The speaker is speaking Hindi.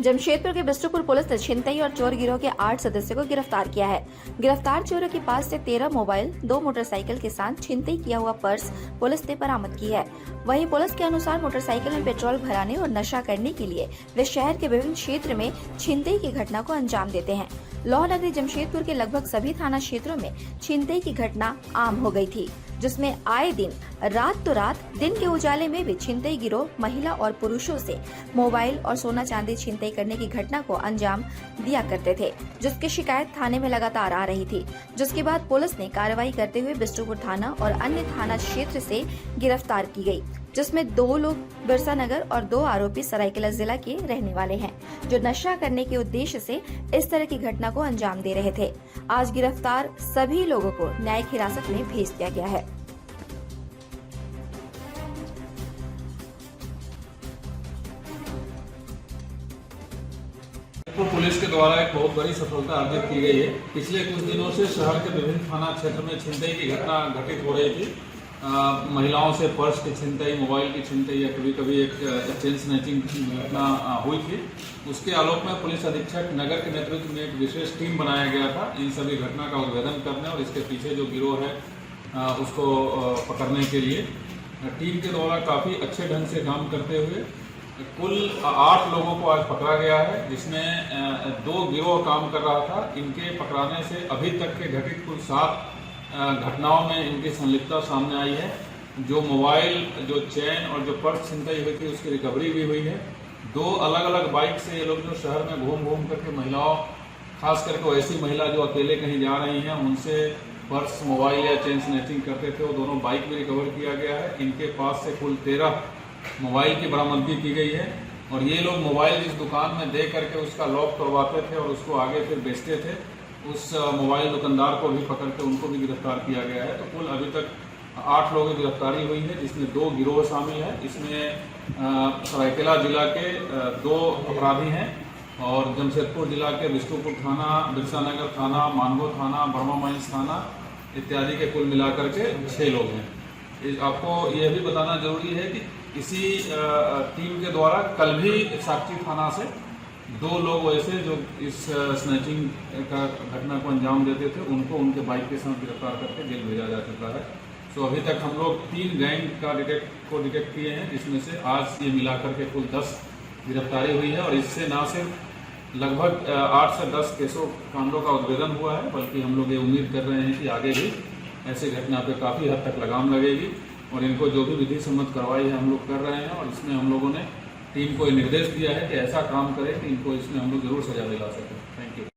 जमशेदपुर के बिष्टुपुर पुलिस ने छिनतई और चोर गिरोह के 8 सदस्यों को गिरफ्तार किया है। गिरफ्तार चोरों के पास से 13 मोबाइल, 2 मोटरसाइकिल के साथ छिनतई किया हुआ पर्स पुलिस ने बरामद की है। वहीं पुलिस के अनुसार मोटरसाइकिल में पेट्रोल भराने और नशा करने के लिए वे शहर के विभिन्न क्षेत्र में छिनतई की घटना को अंजाम देते हैं। लौह नगरी जमशेदपुर के लगभग सभी थाना क्षेत्रों में छिनतई की घटना आम हो गई थी, जिसमें आए दिन रात तो रात दिन के उजाले में भी छिनतई गिरोह महिला और पुरुषों से मोबाइल और सोना चांदी छिनतई करने की घटना को अंजाम दिया करते थे, जिसकी शिकायत थाने में लगातार आ रही थी। जिसके बाद पुलिस ने कार्रवाई करते हुए बिष्टुपुर थाना और अन्य थाना क्षेत्र से गिरफ्तार की गई, जिसमें 2 लोग बिरसा नगर और 2 आरोपी सरायकेला जिला के रहने वाले हैं, जो नशा करने के उद्देश्य से इस तरह की घटना को अंजाम दे रहे थे। आज गिरफ्तार सभी लोगों को न्यायिक हिरासत में भेज दिया गया है। तो पुलिस के द्वारा एक बहुत बड़ी सफलता अर्जित की गई है। पिछले कुछ दिनों से शहर के विभिन्न थाना क्षेत्र में छिनतई की घटना घटित हो रही थी। महिलाओं से पर्स की छिनतई, मोबाइल की छिनतई या कभी कभी एक चेन स्नैचिंग की घटना हुई थी। उसके आलोक में पुलिस अधीक्षक नगर के नेतृत्व में एक विशेष टीम बनाया गया था इन सभी घटना का उद्भेदन करने और इसके पीछे जो गिरोह है उसको पकड़ने के लिए। टीम के द्वारा काफ़ी अच्छे ढंग से काम करते हुए कुल 8 लोगों को आज पकड़ा गया है, जिसमें 2 गिरोह काम कर रहा था। इनके पकड़ाने से अभी तक के घटित कुल 7 घटनाओं में इनकी संलिप्तता सामने आई है। जो मोबाइल, जो चैन और जो पर्स छिनतई हुई थी उसकी रिकवरी भी हुई है। 2 अलग अलग बाइक से ये लोग जो शहर में घूम घूम करके महिलाओं, खास करके ऐसी महिला जो अकेले कहीं जा रही हैं, उनसे पर्स, मोबाइल या चेन स्नैचिंग करते थे, वो दोनों बाइक भी रिकवर किया गया है। इनके पास से कुल 13 मोबाइल की बरामदगी की गई है और ये लोग मोबाइल जिस दुकान में दे करके उसका लॉक करवाते थे और उसको आगे फिर बेचते थे, उस मोबाइल दुकानदार को भी पकड़ के उनको भी गिरफ्तार किया गया है। तो कुल अभी तक 8 लोगों की गिरफ्तारी हुई है, जिसमें 2 गिरोह शामिल है। इसमें सरायकेला जिला के 2 अपराधी हैं और जमशेदपुर जिला के बिष्टुपुर थाना, बिरसा नगर थाना, मानगो थाना, बर्मा माइंस थाना इत्यादि के कुल मिलाकर के 6 लोग हैं। आपको यह भी बताना जरूरी है कि इसी टीम के द्वारा कल भी साक्षी थाना से 2 लोग वैसे जो इस स्नैचिंग का घटना को अंजाम देते थे, उनको उनके बाइक के साथ गिरफ्तार करके जेल भेजा जा चुका है। सो अभी तक हम लोग 3 गैंग का डिटेक्ट किए हैं, जिसमें से आज ये मिलाकर के कुल 10 गिरफ्तारी हुई है और इससे न सिर्फ लगभग 8 से 10 केसों कांडों का उद्भेदन हुआ है, बल्कि हम लोग ये उम्मीद कर रहे हैं कि आगे भी ऐसी घटना पे काफ़ी हद तक लगाम लगेगी और इनको जो भी विधि सम्मत कार्रवाई है हम लोग कर रहे हैं। और इसमें हम लोगों ने टीम को निर्देश दिया है कि ऐसा काम करें कि इनको इसमें हम लोग जरूर सजा दिला सकें। Thank you.